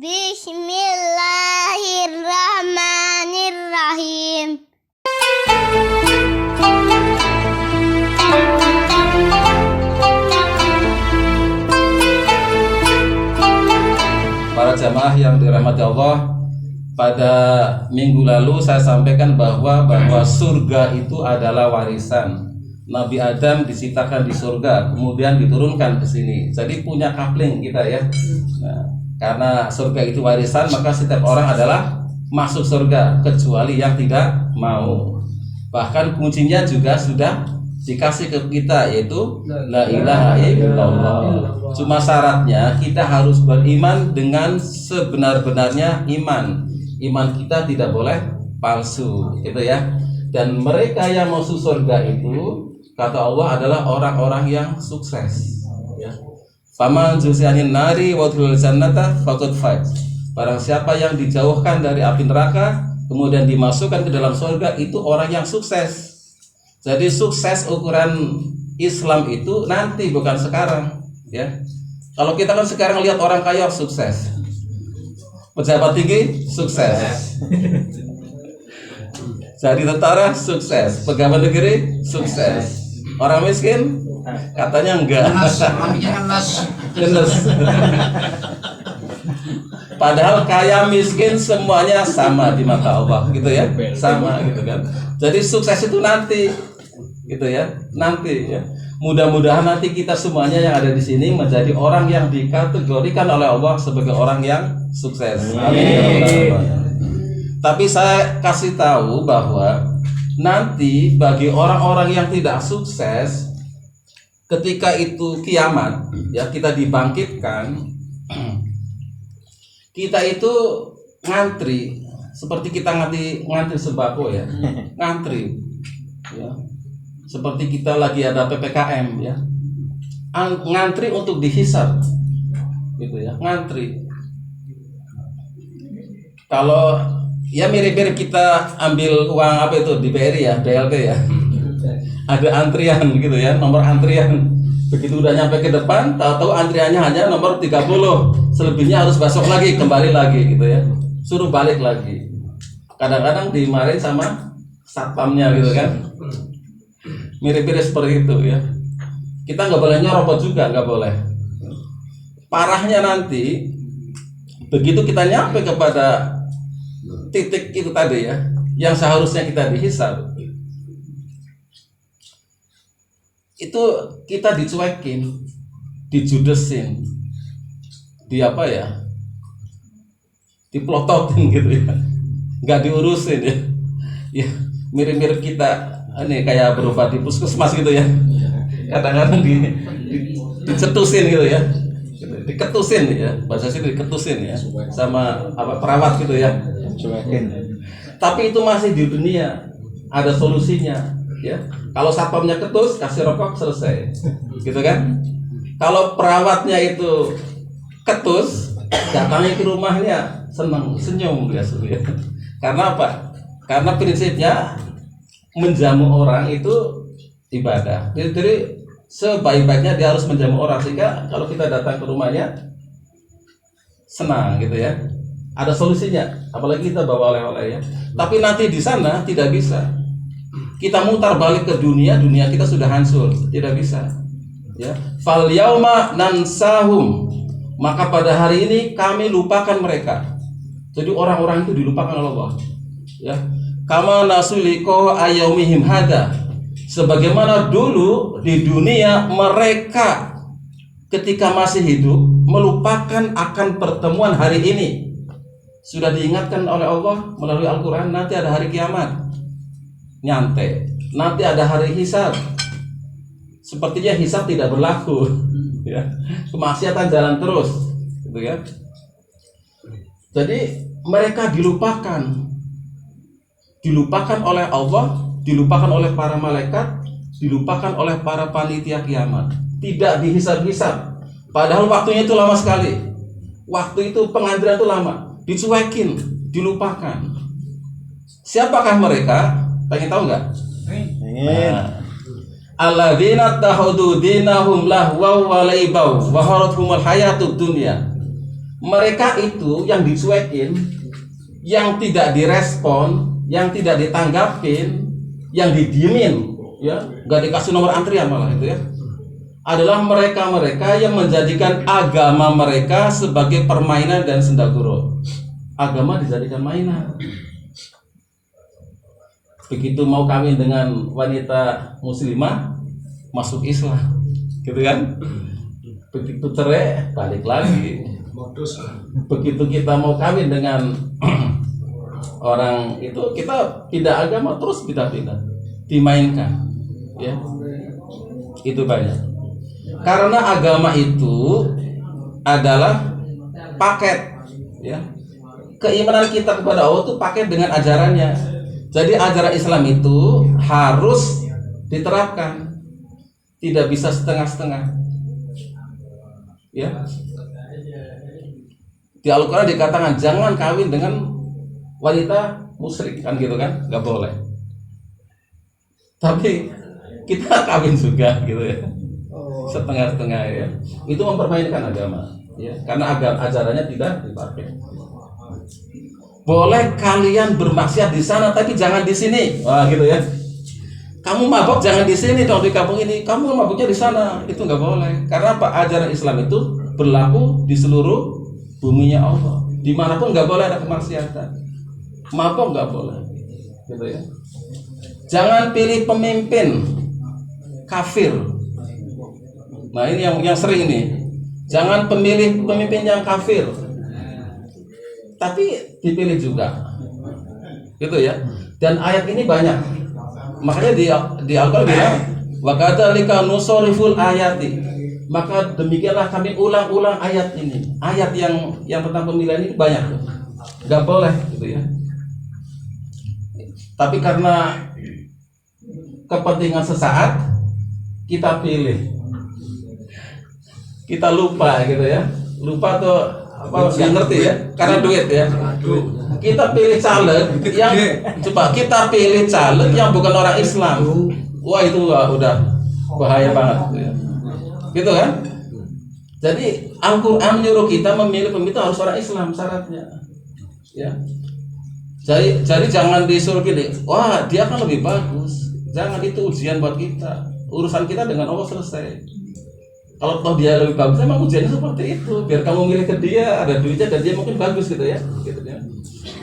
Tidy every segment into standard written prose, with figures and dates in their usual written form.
Bismillahirrahmanirrahim. Para jamaah yang dirahmati Allah, pada minggu lalu saya sampaikan bahwa surga itu adalah warisan. Nabi Adam diciptakan di surga, kemudian diturunkan ke sini. Jadi punya coupling kita ya. Nah, karena surga itu warisan, maka setiap orang adalah masuk surga kecuali yang tidak mau. Bahkan kuncinya juga sudah dikasih ke kita, yaitu la ilaha illallah. Cuma syaratnya kita harus beriman dengan sebenar-benarnya iman. Iman kita tidak boleh palsu, gitu ya. Dan mereka yang masuk surga itu, kata Allah, adalah orang-orang yang sukses, ya. Faman zuzianin nari wa udkhilal jannata faqad faz. Barang siapa yang dijauhkan dari api neraka kemudian dimasukkan ke dalam surga, itu orang yang sukses. Jadi sukses ukuran Islam itu nanti, bukan sekarang, ya. Kalau kita kan sekarang lihat orang kaya sukses, pejabat tinggi sukses, jadi tentara sukses, pegawai negeri sukses. Orang miskin katanya enggak. Padahal kaya miskin semuanya sama di mata Allah, gitu ya, sama gitu kan. Jadi sukses itu nanti, gitu ya, nanti ya. Mudah-mudahan nanti kita semuanya yang ada di sini menjadi orang yang dikategorikan oleh Allah sebagai orang yang sukses. Amin. Tapi saya kasih tahu bahwa nanti bagi orang-orang yang tidak sukses, ketika itu kiamat, ya, kita dibangkitkan, kita itu ngantri seperti kita ngantri sembako ya, ngantri, ya, seperti kita lagi ada PPKM ya, ngantri untuk dihisab, gitu ya, ngantri. Kalau ya mirip-mirip kita ambil uang apa itu di BRI ya, BLT ya, ada antrian gitu ya, nomor antrian. Begitu udah nyampe ke depan, tahu-tahu antriannya hanya nomor 30, selebihnya harus besok lagi, kembali lagi gitu ya, suruh balik lagi. Kadang-kadang dimarahin sama satpamnya gitu kan, mirip-mirip seperti itu ya. Kita nggak boleh nyerobot juga, nggak boleh. Parahnya nanti begitu kita nyampe kepada titik itu tadi ya, yang seharusnya kita dihisab, itu kita dicuekin, dijudesin, di apa ya, diplototin gitu ya, nggak diurusin ya. Ya mirip-mirip kita ini kayak berobat di puskesmas gitu ya, kadang-kadang dicetusin gitu ya, diketusin ya, bahasa sini diketusin ya, sama apa perawat gitu ya. Tapi itu masih di dunia, ada solusinya ya. Kalau satpamnya ketus, kasih rokok, selesai, gitu kan. Kalau perawatnya itu ketus, datangnya ke rumahnya senang, senyum biasanya. Karena apa? Karena prinsipnya menjamu orang itu ibadah. Jadi sebaik-baiknya dia harus menjamu orang, sehingga kalau kita datang ke rumahnya senang gitu ya. Ada solusinya, apalagi kita bawa oleh-oleh ya. Tapi nanti di sana tidak bisa. Kita mutar balik ke dunia kita sudah hancur, tidak bisa. Ya, fal yauma nansahum, maka pada hari ini kami lupakan mereka. Jadi orang-orang itu dilupakan oleh Allah. Ya, kama nasuliko ayaumihim hada, sebagaimana dulu di dunia mereka ketika masih hidup melupakan akan pertemuan hari ini. Sudah diingatkan oleh Allah melalui Al-Quran, nanti ada hari kiamat, nyantai, nanti ada hari hisab. Sepertinya hisab tidak berlaku, ya. Kemaksiatan jalan terus, gitu ya. Jadi mereka dilupakan oleh Allah, dilupakan oleh para malaikat, dilupakan oleh para panitia kiamat. Tidak dihisab-hisab. Padahal waktunya itu lama sekali. Waktu itu pengantrian itu lama. Dicuekin, dilupakan. Siapakah mereka? Pengen tahu nggak? Pengen. Alladzina tahudu dinahum lahwaw wa laibau wa harathumul hayatud dunya. mereka itu yang dicuekin, yang tidak direspon, yang tidak ditanggapin, yang didiemin, ya, nggak dikasih nomor antrian malah itu ya, adalah mereka-mereka yang menjadikan agama mereka sebagai permainan dan sendaguro. Agama dijadikan mainan. Begitu mau kawin dengan wanita muslimah, masuk Islam, gitu kan? Begitu cerai, balik lagi. Begitu kita mau kawin dengan orang itu, kita pindah agama terus pindah-pindah, dimainkan, ya. Itu banyak. Karena agama itu adalah paket, ya. Keimanan kita kepada Allah itu paket dengan ajarannya. Jadi ajaran Islam itu harus diterapkan, tidak bisa setengah-setengah. Ya. Di Al-Quran dikatakan jangan kawin dengan wanita musyrik, kan gitu kan, nggak boleh. Tapi kita kawin juga gitu ya, setengah-setengah ya. Itu mempermainkan agama, ya, karena ajarannya tidak dipakai. Boleh kalian bermaksiat di sana, tapi jangan di sini. Wah gitu ya. Kamu mabok jangan di sini dong, di kampung ini. Kamu mabuknya di sana. Itu nggak boleh. Karena apa? Ajaran Islam itu berlaku di seluruh buminya Allah. Dimanapun nggak boleh ada kemaksiatan. Mabok nggak boleh. Gitu ya. Jangan pilih pemimpin kafir. Nah ini yang sering nih. Jangan pemilih pemimpin yang kafir, tapi dipilih juga, gitu ya. Dan ayat ini banyak, makanya di Al-Quran bilang wa kadzalika nusarriful ayati, maka demikianlah kami ulang-ulang ayat ini. Ayat yang tentang pemilihan ini banyak, nggak boleh, gitu ya. Tapi karena kepentingan sesaat kita pilih, kita lupa, gitu ya. Lupa tuh apa, nggak ngerti ya, karena duit ya. Kita pilih caleg yang, coba kita pilih caleg yang bukan orang Islam. Wah itu udah bahaya banget gitu ya. Gitu kan? Jadi Al-Quran menyuruh kita memilih pemimpin harus orang Islam syaratnya, ya. Jadi jangan disuruh pilih, wah dia kan lebih bagus. Jangan, itu ujian buat kita. Urusan kita dengan Allah selesai. Kalau toh dia lebih bagus, emang ujiannya seperti itu. Biar kamu milih ke dia, ada duitnya dan dia mungkin bagus gitu ya.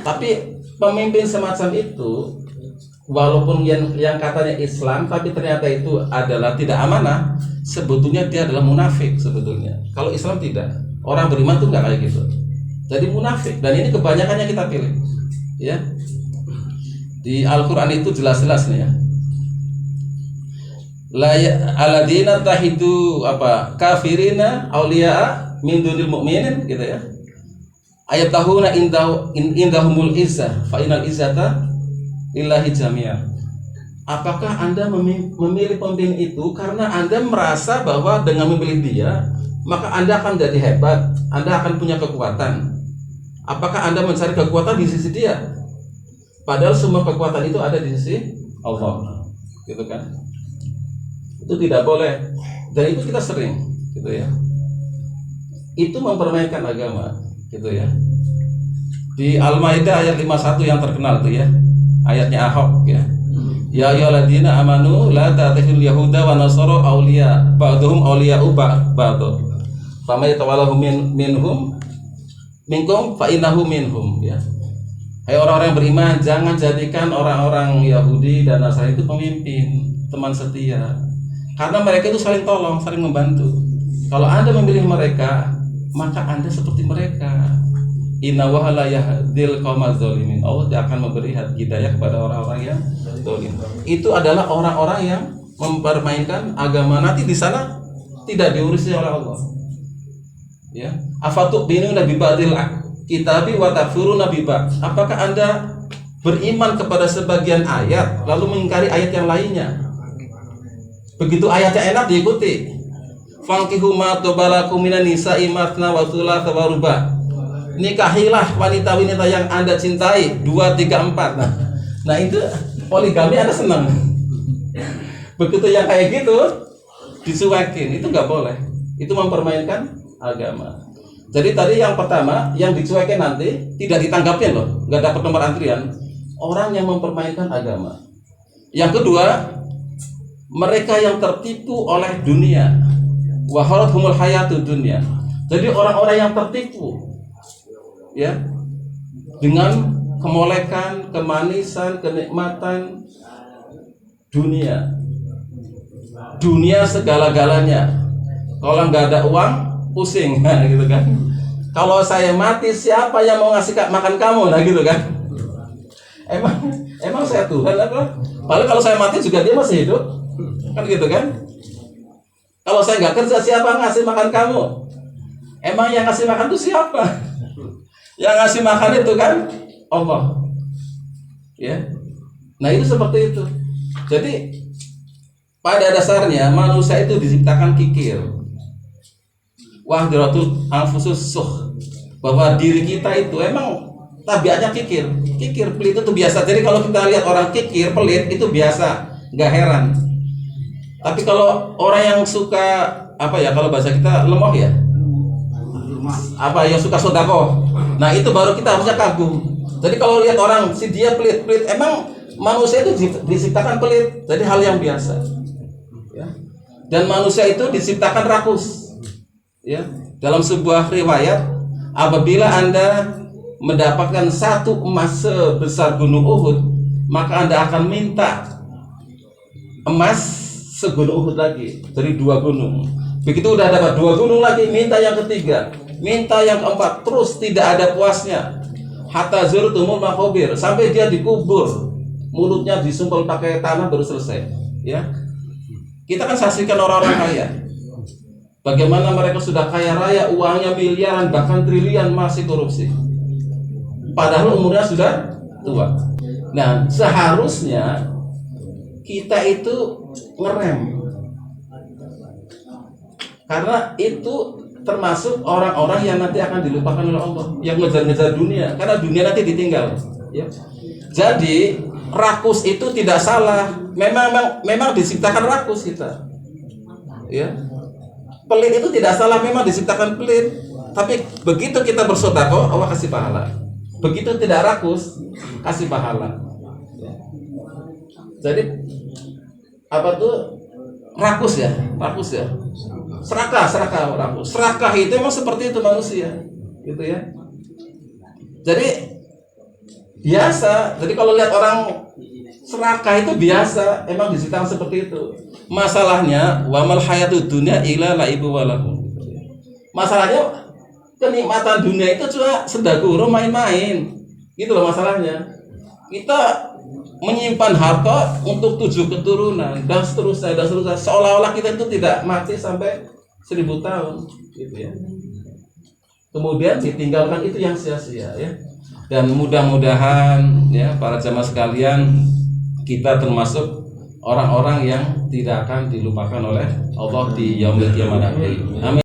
Tapi pemimpin semacam itu, walaupun yang katanya Islam, tapi ternyata itu adalah tidak amanah. Sebetulnya dia adalah munafik sebetulnya. Kalau Islam tidak, orang beriman tuh nggak kayak gitu. Jadi munafik. Dan ini kebanyakannya kita pilih. Ya, di Al-Quran itu jelas-jelas nih ya. La aladina tahidu apa kafirina auliya min dunil mu'minin, gitu ya. Ayat tahuna indahumul izzah fa inal izzata lillahi jami'ah. Apakah Anda memilih pemimpin itu karena Anda merasa bahwa dengan memilih dia maka Anda akan jadi hebat, Anda akan punya kekuatan? Apakah Anda mencari kekuatan di sisi dia? Padahal semua kekuatan itu ada di sisi Allah, gitu kan? Itu tidak boleh, dan itu kita sering, gitu ya. Itu mempermainkan agama, gitu ya. Di Al-Maidah ayat 51 yang terkenal tuh ya, ayatnya Ahok ya. Ya ayyuhalladzina amanu la tattakhidul yahuda wa nasara awliya ba'dhum awliya'u ba'd. Famay tawallahu minkum fa innahu minhum ya. Hai orang-orang yang beriman, jangan jadikan orang-orang Yahudi dan Nasrani itu pemimpin, teman setia. Karena mereka itu saling tolong, saling membantu. Kalau Anda memilih mereka, maka Anda seperti mereka. Inna wa la yahdil qaumaz zalimin. Allah akan memberi hidayah kepada orang-orang yang zalim. Itu adalah orang-orang yang mempermainkan agama. Nanti di sana tidak diurusi oleh Allah. Ya, afatu binu nabi ba'dil kitabi wa takfuruna bi ba'd. Apakah Anda beriman kepada sebagian ayat lalu mengingkari ayat yang lainnya? Begitu ayatnya enak diikuti. Fankihu ma tabalakum minan nisa'i matna wa thulatha wa ruba'. Nikahilah wanita-wanita yang Anda cintai 2, 3, 4. Nah itu poligami Anda senang. Begitu yang kayak gitu disuekin, itu nggak boleh. Itu mempermainkan agama. Jadi tadi yang pertama yang dicuekin nanti tidak ditanggapin loh, nggak dapat nomor antrian, orang yang mempermainkan agama. Yang kedua, mereka yang tertipu oleh dunia, wa humul hayatud dunya. Jadi orang-orang yang tertipu, ya, dengan kemolekan, kemanisan, kenikmatan dunia segala-galanya. Kalau nggak ada uang, pusing, gitu kan. Kalau saya mati, siapa yang mau ngasih makan kamu, nah gitu kan. Emang saya Tuhan apa? Padahal kalau saya mati juga dia masih hidup, kan gitu kan. Kalau saya nggak kerja, siapa ngasih makan kamu? Emang yang ngasih makan itu siapa? Yang ngasih makan itu kan Allah, ya. Nah itu seperti itu. Jadi pada dasarnya manusia itu diciptakan kikir. Wahdiratul anfusus suh, bahwa diri kita itu emang tabiatnya kikir pelit itu biasa. Jadi kalau kita lihat orang kikir pelit itu biasa, nggak heran. Tapi kalau orang yang suka apa ya, kalau bahasa kita lemah ya, apa yang suka sodako, nah itu baru kita harusnya kagum. Jadi kalau lihat orang si dia pelit, emang manusia itu diciptakan pelit, jadi hal yang biasa, ya. Dan manusia itu diciptakan rakus, ya. Dalam sebuah riwayat, apabila Anda mendapatkan satu emas sebesar gunung Uhud, maka Anda akan minta emas segunung Uhud lagi, dari 2 gunung. Begitu udah dapat 2 gunung lagi, minta yang ketiga, minta yang keempat, terus tidak ada puasnya. Hatta zurtumul maqabir, sampai dia dikubur, mulutnya disumpel pakai tanah baru selesai, ya. Kita kan saksikan orang-orang kaya, bagaimana mereka sudah kaya raya, uangnya miliaran bahkan triliun, masih korupsi, padahal umurnya sudah tua. Nah, seharusnya kita itu ngerem, karena itu termasuk orang-orang yang nanti akan dilupakan oleh Allah, yang ngejar-ngejar dunia, karena dunia nanti ditinggal, ya. Jadi rakus itu tidak salah, memang diciptakan rakus kita, ya. Pelit itu tidak salah, memang diciptakan pelit. Tapi begitu kita bersedekah, Allah kasih pahala. Begitu tidak rakus, kasih pahala. Jadi apa tuh rakus ya? Serakah rakus. Serakah itu emang seperti itu manusia, gitu ya. Jadi biasa. Jadi kalau lihat orang serakah itu biasa, emang diciptakan seperti itu. Masalahnya wamal hayatud dunya illa laibu walahu. Masalahnya kenikmatan dunia itu cuma sedaguro, main-main, gitu loh masalahnya. Kita menyimpan harta untuk 7 keturunan dan seterusnya, seolah-olah kita itu tidak mati sampai 1000 tahun, gitu ya. Kemudian ditinggalkan itu yang sia-sia, ya. Dan mudah-mudahan ya para jamaah sekalian, kita termasuk orang-orang yang tidak akan dilupakan oleh Allah di yaumil qiyamah nanti. Amin.